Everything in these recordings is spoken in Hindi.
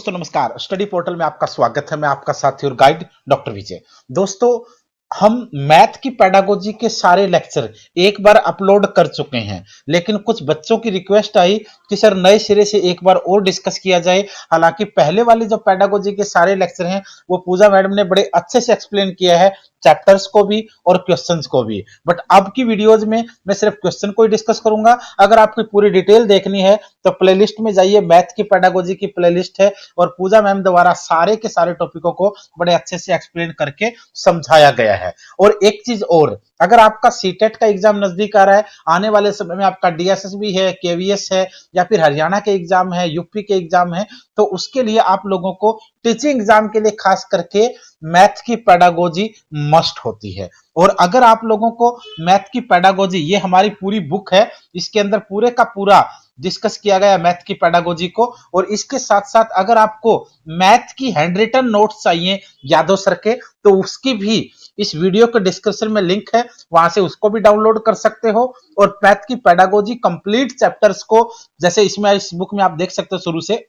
दोस्तों नमस्कार। स्टडी पोर्टल में आपका स्वागत है। मैं आपका साथी और गाइड डॉक्टर विजय। दोस्तों, हम मैथ की पेडागोजी के सारे लेक्चर एक बार अपलोड कर चुके हैं, लेकिन कुछ बच्चों की रिक्वेस्ट आई कि सर नए सिरे से एक बार और डिस्कस किया जाए। हालांकि पहले वाले जो पेडागोजी के सारे लेक्चर हैं वो पूजा मैडम ने बड़े अच्छे से एक्सप्लेन किया है, चैप्टर्स को भी और क्वेश्चंस को भी। बट अब की वीडियोज में मैं सिर्फ क्वेश्चन को ही डिस्कस करूंगा। अगर आपको पूरी डिटेल देखनी है तो प्लेलिस्ट में जाइए, मैथ की पेडागोजी की प्लेलिस्ट है और पूजा मैम द्वारा सारे के सारे टॉपिकों को बड़े अच्छे से एक्सप्लेन करके समझाया गया है। और एक चीज और, अगर आपका सीटेट का एग्जाम नजदीक आ रहा है, आने वाले समय में आपका डीएसएस भी है, केवीएस है, या फिर हरियाणा के एग्जाम है, यूपी के एग्जाम है, तो उसके लिए आप लोगों को टीचिंग एग्जाम के लिए खास करके मैथ की पेडागोजी मस्ट होती है। और अगर आप लोगों को मैथ की पेडागोजी, ये हमारी पूरी बुक है, इसके अंदर पूरे का पूरा डिस्कस किया गया मैथ की पेडागोजी को। और इसके साथ साथ अगर आपको मैथ की हैंड रिटन नोट्स चाहिए यादव सर के, तो उसकी भी इस वीडियो के डिस्क्रिप्शन में लिंक है, वहां से उसको भी डाउनलोड कर सकते हो। और मैथ की पेडागोजी कंप्लीट चैप्टर्स को, जैसे इसमें इस बुक में आप देख सकते हो, शुरू से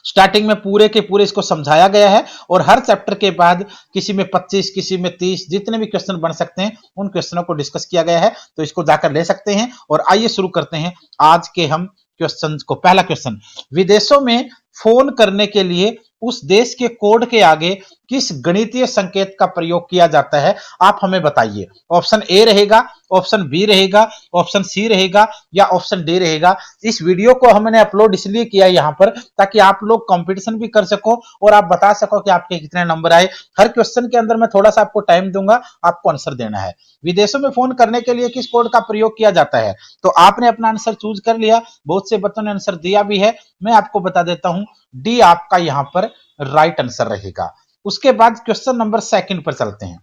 स्टार्टिंग में पूरे के पूरे इसको समझाया गया है। और हर चैप्टर के बाद किसी में 25, किसी में 30, जितने भी क्वेश्चन बन सकते हैं उन क्वेश्चनों को डिस्कस किया गया है, तो इसको जाकर ले सकते हैं। और आइए शुरू करते हैं आज के हम क्वेश्चन को। पहला क्वेश्चन, विदेशों में फोन करने के लिए उस देश के कोड के आगे किस गणितीय संकेत का प्रयोग किया जाता है, आप हमें बताइए। ऑप्शन ए रहेगा, ऑप्शन बी रहेगा, ऑप्शन सी रहेगा या ऑप्शन डी रहेगा। इस वीडियो को हमने अपलोड इसलिए किया है यहां पर, ताकि आप लोग कंपटीशन भी कर सको और आप बता सको कि आपके कितने नंबर आए। हर क्वेश्चन के अंदर मैं थोड़ा सा आपको टाइम दूंगा, आपको आंसर देना है। विदेशों में फोन करने के लिए किस कोड का प्रयोग किया जाता है, तो आपने अपना आंसर चूज कर लिया। बहुत से बच्चों ने आंसर दिया भी है, मैं आपको बता देता हूं, डी आपका यहां पर राइट आंसर रहेगा। उसके बाद क्वेश्चन नंबर सेकंड पर चलते हैं।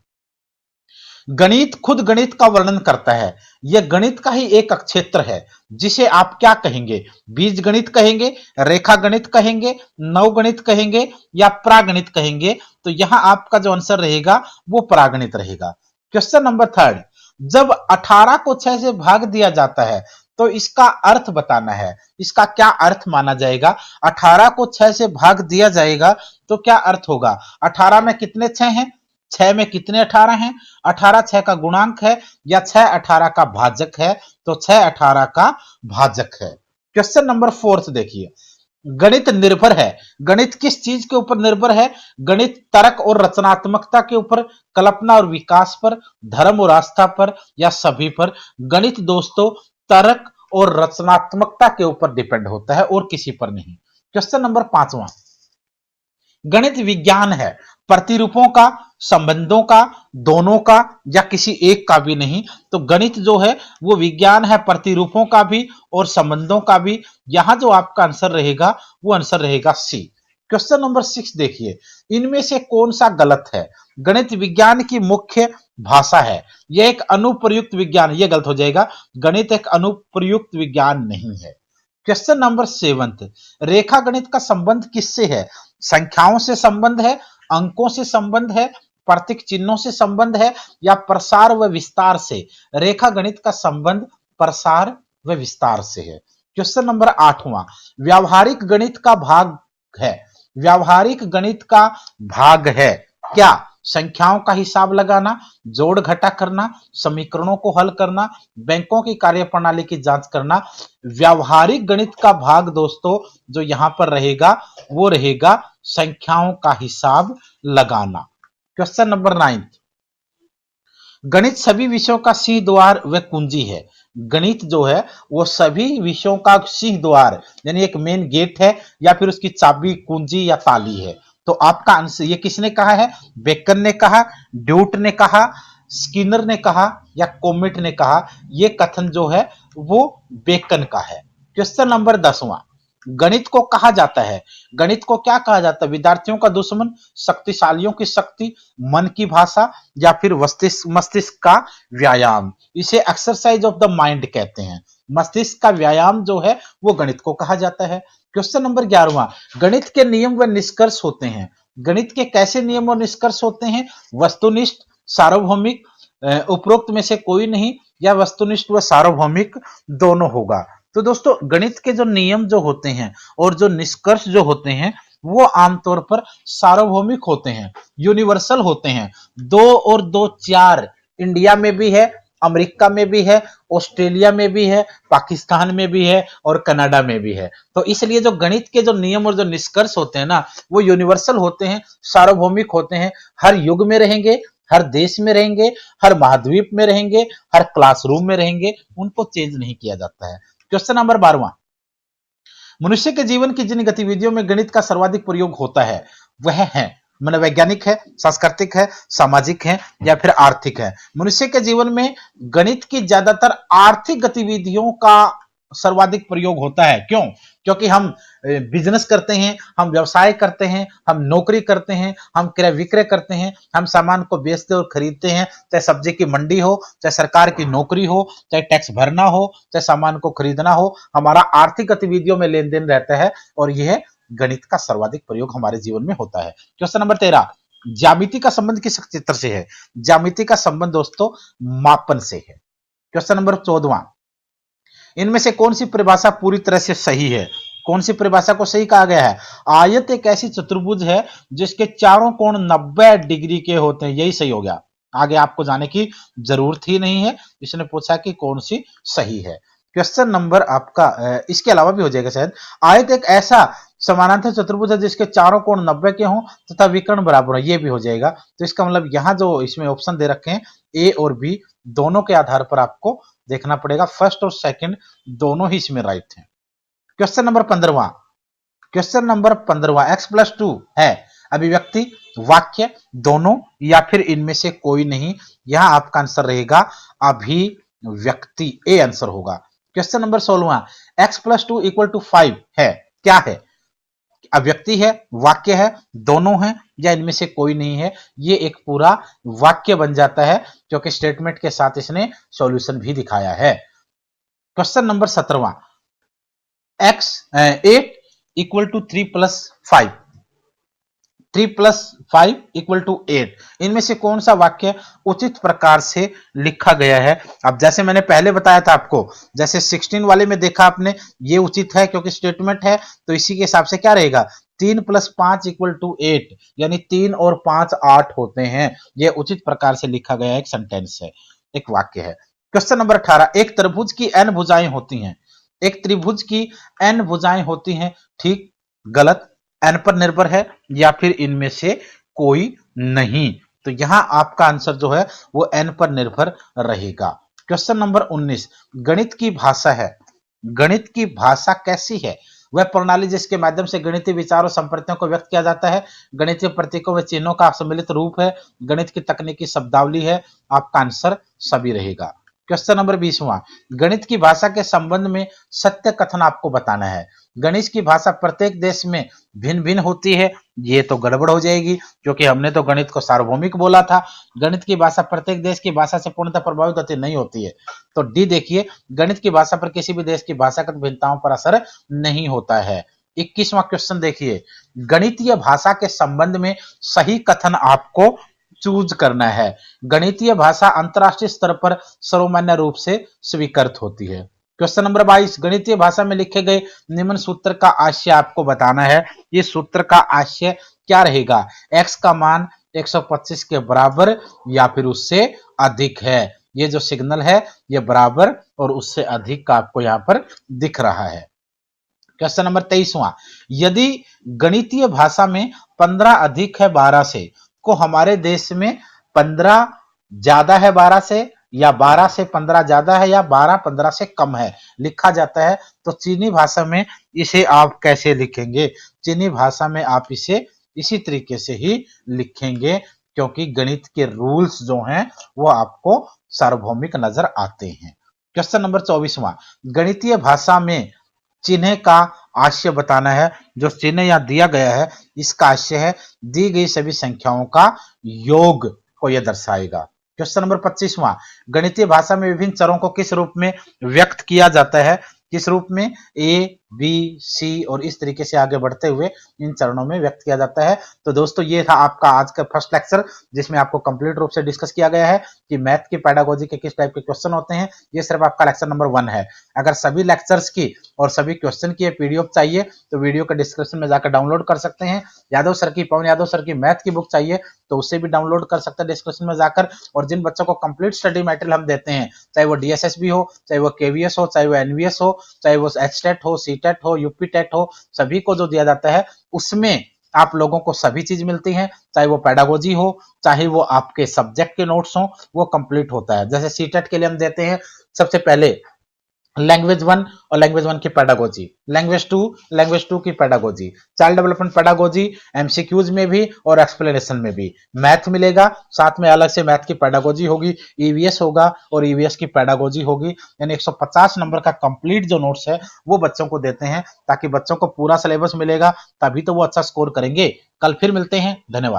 गणित खुद गणित का वर्णन करता है, यह गणित का ही एक क्षेत्र है, जिसे आप क्या कहेंगे? बीज गणित कहेंगे, रेखा गणित कहेंगे, नवगणित कहेंगे या प्रागणित कहेंगे? तो यहां आपका जो आंसर रहेगा वो प्रागणित रहेगा। क्वेश्चन नंबर थर्ड, जब 18 को 6 से भाग दिया जाता है तो इसका अर्थ बताना है। इसका क्या अर्थ माना जाएगा? 18 को 6 से भाग दिया जाएगा तो क्या अर्थ होगा? 18 में कितने 6 हैं, 6 में कितने 18 हैं, 18 6 का गुणांक है या 6 18 का भाजक है? तो 6 18 का भाजक है। क्वेश्चन नंबर फोर्थ देखिए, गणित निर्भर है, गणित किस चीज के ऊपर निर्भर है? गणित तर्क और रचनात्मकता के ऊपर, कल्पना और विकास पर, धर्म और आस्था पर या सभी पर? गणित दोस्तों तर्क और रचनात्मकता के ऊपर डिपेंड होता है और किसी पर नहीं। क्वेश्चन नंबर पांचवा, गणित विज्ञान है, प्रतिरूपों का, संबंधों का, दोनों का या किसी एक का भी नहीं। तो गणित जो है वो विज्ञान है, प्रतिरूपों का भी और संबंधों का भी। यहां जो आपका आंसर रहेगा वो आंसर रहेगा सी। क्वेश्चन नंबर 6 देखिए, इनमें से कौन सा गलत है? गणित विज्ञान की मुख्य भाषा है, यह एक अनुप्रयुक्त विज्ञान, यह गलत हो जाएगा। गणित एक अनुप्रयुक्त विज्ञान नहीं है। क्वेश्चन नंबर 7, रेखा गणित का संबंध किससे है? संख्याओं से संबंध है, अंकों से संबंध है, प्रतीक चिन्हों से संबंध है या प्रसार व विस्तार से? रेखा गणित का संबंध प्रसार व विस्तार से है। क्वेश्चन नंबर 8वां, व्यावहारिक गणित का भाग है, व्यावहारिक गणित का भाग है क्या? संख्याओं का हिसाब लगाना, जोड़ घटा करना, समीकरणों को हल करना, बैंकों की कार्यप्रणाली की जांच करना? व्यावहारिक गणित का भाग दोस्तों जो यहां पर रहेगा वो रहेगा संख्याओं का हिसाब लगाना। क्वेश्चन नंबर 9, गणित सभी विषयों का सिंह द्वार व कुंजी है। गणित जो है वो सभी विषयों का सिंह द्वार, यानी एक मेन गेट है या फिर उसकी चाबी, कुंजी या ताली है। तो आपका आंसर, ये किसने कहा है? बेकन ने कहा, ड्यूट ने कहा, स्किनर ने कहा या कोमेट ने कहा? ये कथन जो है वो बेकन का है। क्वेश्चन नंबर 10वां, गणित को कहा जाता है, गणित को क्या कहा जाता है? विद्यार्थियों का दुश्मन, शक्तिशालियों की शक्ति, मन की भाषा या फिर मस्तिष्क का व्यायाम? इसे एक्सरसाइज ऑफ द माइंड कहते हैं। मस्तिष्क का व्यायाम जो है वो गणित को कहा जाता है। क्वेश्चन नंबर 11वां, गणित के नियम व निष्कर्ष होते हैं। गणित के कैसे नियम और निष्कर्ष होते हैं? वस्तुनिष्ठ, सार्वभौमिक, उपरोक्त में से कोई नहीं या वस्तुनिष्ठ व सार्वभौमिक दोनों होगा। तो दोस्तों गणित के जो नियम जो होते हैं और जो निष्कर्ष जो होते हैं वो आमतौर पर सार्वभौमिक होते हैं, यूनिवर्सल होते हैं। 2 और 2 4 इंडिया में भी है, अमेरिका में भी है, ऑस्ट्रेलिया में भी है, पाकिस्तान में भी है और कनाडा में भी है। तो इसलिए जो गणित के जो नियम और जो निष्कर्ष होते हैं ना, वो यूनिवर्सल होते हैं, सार्वभौमिक होते हैं, हर युग में रहेंगे, हर देश में रहेंगे, हर महाद्वीप में रहेंगे, हर क्लासरूम में रहेंगे, उनको चेंज नहीं किया जाता है। क्वेश्चन नंबर 12वां, मनुष्य के जीवन की जिन गतिविधियों में गणित का सर्वाधिक प्रयोग होता है वह है, मनोवैज्ञानिक है, सांस्कृतिक है, सामाजिक है या फिर आर्थिक है। मनुष्य के जीवन में गणित की ज्यादातर आर्थिक गतिविधियों का सर्वाधिक प्रयोग होता है। क्यों? क्योंकि हम बिजनेस करते हैं, हम व्यवसाय करते हैं, हम नौकरी करते हैं, हम क्रय विक्रय करते हैं, हम सामान को बेचते और खरीदते हैं, चाहे सब्जी की मंडी हो, चाहे सरकार की नौकरी हो, चाहे टैक्स भरना हो, चाहे सामान को खरीदना हो, हमारा आर्थिक गतिविधियों में लेन देन रहता है और यह गणित का सर्वाधिक प्रयोग हमारे जीवन में होता है। क्वेश्चन नंबर 13, ज्यामिति का संबंध किस चित्र से है? ज्यामिति का संबंध दोस्तों मापन से है। क्वेश्चन नंबर 14, इनमें से कौन सी परिभाषा पूरी तरह से सही है? कौन सी परिभाषा को सही कहा गया है? आयत एक ऐसी चतुर्भुज है जिसके चारों कोण 90 डिग्री के होते हैं, यही सही हो गया। आगे आपको जाने की जरूरत ही नहीं है, इसने पूछा कि कौन सी सही है। क्वेश्चन नंबर आपका इसके अलावा भी हो जाएगा शायद। आयत एक ऐसा समानांतर चतुर्भुज है जिसके चारों कोण 90 के हों तथा विकर्ण बराबर हो, ये भी हो जाएगा। तो इसका मतलब यहां जो इसमें ऑप्शन दे रखे हैं ए और बी, दोनों के आधार पर आपको देखना पड़ेगा, फर्स्ट और सेकंड दोनों ही इसमें राइट हैं। क्वेश्चन नंबर 15वां, क्वेश्चन नंबर 15वां, x+2 है अभिव्यक्ति, वाक्य, दोनों या फिर इनमें से कोई नहीं? यहां आपका आंसर रहेगा अभिव्यक्ति, ए आंसर होगा। क्वेश्चन नंबर 16वां, x+2 = 5 है, क्या है? अभिव्यक्ति है, वाक्य है, दोनों हैं या इनमें से कोई नहीं है? ये एक पूरा वाक्य बन जाता है क्योंकि स्टेटमेंट के साथ इसने सॉल्यूशन भी दिखाया है। क्वेश्चन नंबर 17वां, x 8 = 3 + 5, 3 + 5 = 8, इनमें से कौन सा वाक्य उचित प्रकार से लिखा गया है? अब जैसे मैंने पहले बताया था आपको, जैसे 16 वाले में देखा आपने, ये उचित है क्योंकि स्टेटमेंट है, तो इसी के हिसाब से क्या रहेगा? 3 + 5 = 8, यानी 3 और 5 8 होते हैं। यह उचित प्रकार से लिखा गया एक सेंटेंस है, एक वाक्य है। क्वेश्चन नंबर 18, एक त्रिभुज की n भुजाएं होती हैं, एक त्रिभुज की n भुजाएं होती हैं, ठीक, गलत, n पर निर्भर है या फिर इनमें से कोई नहीं? तो यहां आपका आंसर जो है वो n पर निर्भर रहेगा। क्वेश्चन नंबर 19, गणित की भाषा है, गणित की भाषा कैसी है? वह प्रणाली जिसके माध्यम से गणितीय विचार और संप्रतियों को व्यक्त किया जाता है, गणितीय प्रतीकों व चिन्हों का सम्मिलित रूप है, गणित की तकनीकी शब्दावली है। आपका आंसर सभी रहेगा। क्वेश्चन नंबर 20वां, गणित की भाषा के संबंध में सत्य कथन आपको बताना है। गणित की भाषा प्रत्येक देश में भिन्न भिन्न होती है, ये तो गड़बड़ हो जाएगी क्योंकि हमने तो गणित को सार्वभौमिक बोला था। गणित की भाषा प्रत्येक देश की भाषा से पूर्णतः प्रभावित होती नहीं होती है। तो डी देखिए, गणित की भाषा पर किसी भी देश की भाषागत भिन्नताओं पर असर नहीं होता है। 21वां क्वेश्चन देखिए, गणितीय भाषा के संबंध में सही कथन आपको चूज करना है। गणितीय भाषा अंतरराष्ट्रीय स्तर पर सर्वमान्य रूप से स्वीकृत होती है। क्वेश्चन नंबर 22, गणितीय भाषा में लिखे गए निम्न सूत्र का आशय आपको बताना है। ये सूत्र का आशय क्या रहेगा? x का मान 125 के बराबर या फिर उससे अधिक है। ये जो सिग्नल है ये बराबर और उससे अधिक का आपको यहां पर दिख रहा है। क्वेश्चन नंबर 23वां, यदि गणितीय भाषा में 15 अधिक है 12 से, को हमारे देश में 15 ज्यादा है 12 से या 12 से 15 ज्यादा है या 12 15 से कम है लिखा जाता है, तो चीनी भाषा में इसे आप कैसे लिखेंगे? चीनी भाषा में आप इसे इसी तरीके से ही लिखेंगे क्योंकि गणित के रूल्स जो हैं वो आपको सार्वभौमिक नजर आते हैं। क्वेश्चन नंबर 24वां, गणितीय भाषा में चिन्ह का आशय बताना है। जो चिन्ह यहां दिया गया है इसका आशय है दी गई सभी संख्याओं का योग को यह दर्शाएगा। क्वेश्चन नंबर 25वां, गणितीय भाषा में विभिन्न चरों को किस रूप में व्यक्त किया जाता है? किस रूप में? ए, बी, सी और इस तरीके से आगे बढ़ते हुए इन चरणों में व्यक्त किया जाता है। तो दोस्तों ये था आपका आज का फर्स्ट लेक्चर, जिसमें आपको कंप्लीट रूप से डिस्कस किया गया है कि मैथ की पेडागोजी के किस टाइप के क्वेश्चन होते हैं। ये सिर्फ आपका लेक्चर नंबर 1 है। अगर सभी लेक्चर्स की और सभी क्वेश्चन की पीडीएफ चाहिए तो वीडियो के डिस्क्रिप्शन में जाकर डाउनलोड कर सकते हैं। यादव सर की, पवन यादव सर की मैथ की बुक चाहिए तो उसे भी डाउनलोड कर सकते हैं डिस्क्रिप्शन में जाकर। और जिन बच्चों को कंप्लीट स्टडी मटेरियल हम देते हैं, चाहे वो डीएसएसबी हो, चाहे वो केवीएस हो, चाहे वो एनवीएस हो, चाहे वो एचटेट हो, सीटेट हो, यूपी टेट हो, सभी को जो दिया जाता है उसमें आप लोगों को सभी चीज मिलती है। चाहे वो पेडागोजी हो, चाहे वो आपके सब्जेक्ट के नोट्स हो, वो कंप्लीट होता है। जैसे सीटेट के लिए हम देते हैं सबसे पहले लैंग्वेज 1 और लैंग्वेज 1 की पेडागोजी, लैंग्वेज 2 की pedagogy, child development pedagogy, MCQs में भी और एक्सप्लेनेशन में भी मैथ मिलेगा, साथ में अलग से मैथ की पेडागोजी होगी, ईवीएस होगा और ईवीएस की पेडागोजी होगी। यानी 150 नंबर का कंप्लीट जो नोट्स है वो बच्चों को देते हैं, ताकि बच्चों को पूरा सिलेबस मिलेगा, तभी तो वो अच्छा स्कोर करेंगे। कल फिर मिलते हैं, धन्यवाद।